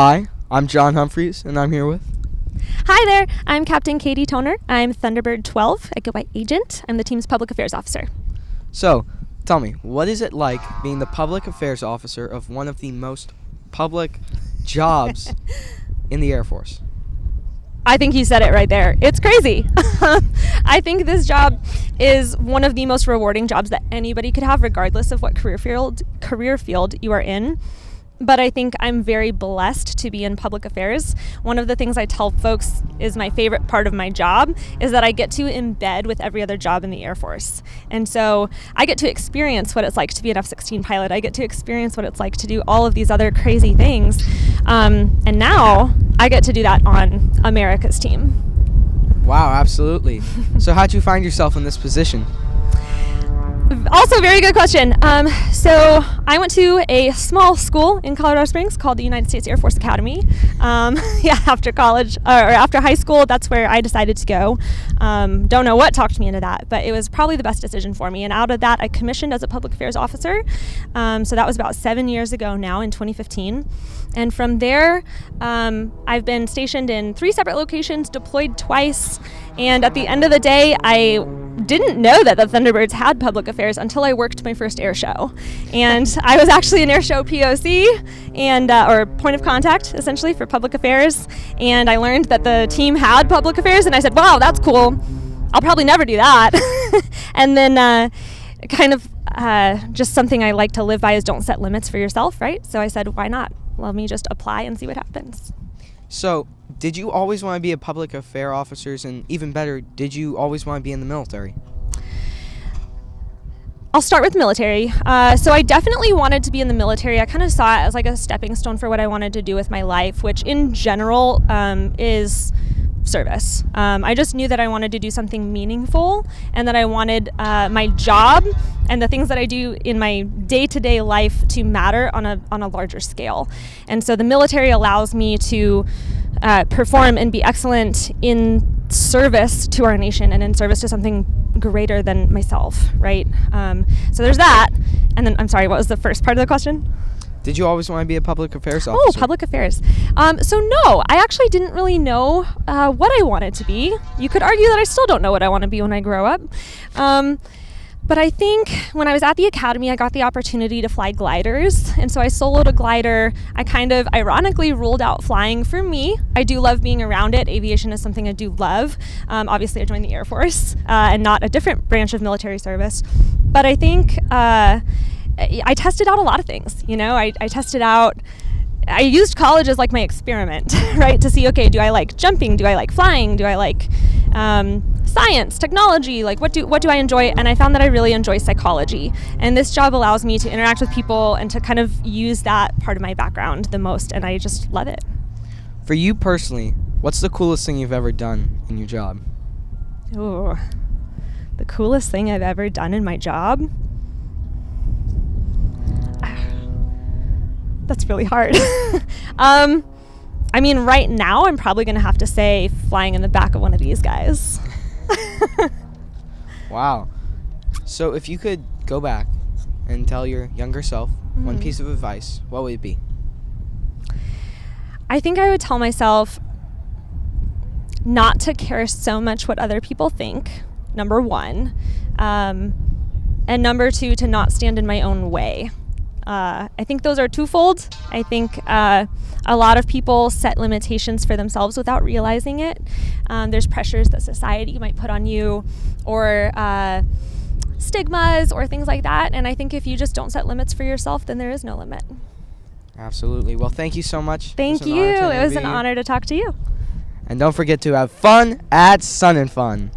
Hi, I'm John Humphreys, and I'm here with... Hi there, I'm Captain Kaity Toner. I'm Thunderbird 12. I go by Agent. I'm the team's public affairs officer. So, tell me, what is it like being the public affairs officer of one of the most public jobs in the Air Force? I think you said it right there. It's crazy. I think this job is one of the most rewarding jobs that anybody could have, regardless of what career field you are in. But I think I'm very blessed to be in public affairs. One of the things I tell folks is my favorite part of my job is that I get to embed with every other job in the Air Force. And so I get to experience what it's like to be an F-16 pilot. I get to experience what it's like to do all of these other crazy things. And now I get to do that on America's team. Wow, absolutely. So how'd you find yourself in this position? Also, very good question. So I went to a small school in Colorado Springs called the United States Air Force Academy. After college or after high school, that's where I decided to go. Don't know what talked me into that, but it was probably the best decision for me. And out of that, I commissioned as a public affairs officer. So that was about 7 years ago now in 2015. And from there, I've been stationed in 3 separate locations, deployed twice. And at the end of the day, I didn't know that the Thunderbirds had public affairs until I worked my first air show. And I was actually an air show POC and or point of contact essentially for public affairs. And I learned that the team had public affairs, and I said, wow, that's cool. I'll probably never do that. And then just something I like to live by is don't set limits for yourself, right? So I said, why not? Let me just apply and see what happens. So, did you always want to be a public affairs officer, and even better, did you always want to be in the military? I'll start with military. So I definitely wanted to be in the military. I kind of saw it as like a stepping stone for what I wanted to do with my life, which in general is service. I just knew that I wanted to do something meaningful and that I wanted my job and the things that I do in my day-to-day life to matter on a larger scale. And so the military allows me to perform and be excellent in service to our nation and in service to something greater than myself, right? So there's that. And then, I'm sorry, what was the first part of the question? Did you always want to be a public affairs officer? Oh, public affairs. So no, I actually didn't really know what I wanted to be. You could argue that I still don't know what I want to be when I grow up. But I think when I was at the academy, I got the opportunity to fly gliders. And so I soloed a glider. I kind of ironically ruled out flying for me. I do love being around it. Aviation is something I do love. Obviously, I joined the Air Force and not a different branch of military service. But I think I tested out a lot of things. You know, I used college as like my experiment, right? To see, okay, do I like jumping? Do I like flying? Do I like science, technology? Like what do I enjoy? And I found that I really enjoy psychology. And this job allows me to interact with people and to kind of use that part of my background the most. And I just love it. For you personally, what's the coolest thing you've ever done in your job? Oh, the coolest thing I've ever done in my job? That's really hard. I mean, right now, I'm probably going to have to say flying in the back of one of these guys. Wow. So if you could go back and tell your younger self one piece of advice, what would it be? I think I would tell myself not to care so much what other people think, number one. And number two, to not stand in my own way. I think those are twofold. I think a lot of people set limitations for themselves without realizing it. There's pressures that society might put on you or stigmas or things like that. And I think if you just don't set limits for yourself, then there is no limit. Absolutely. Well, thank you so much. Thank you. It was an honor to talk to you. And don't forget to have fun at Sun and Fun.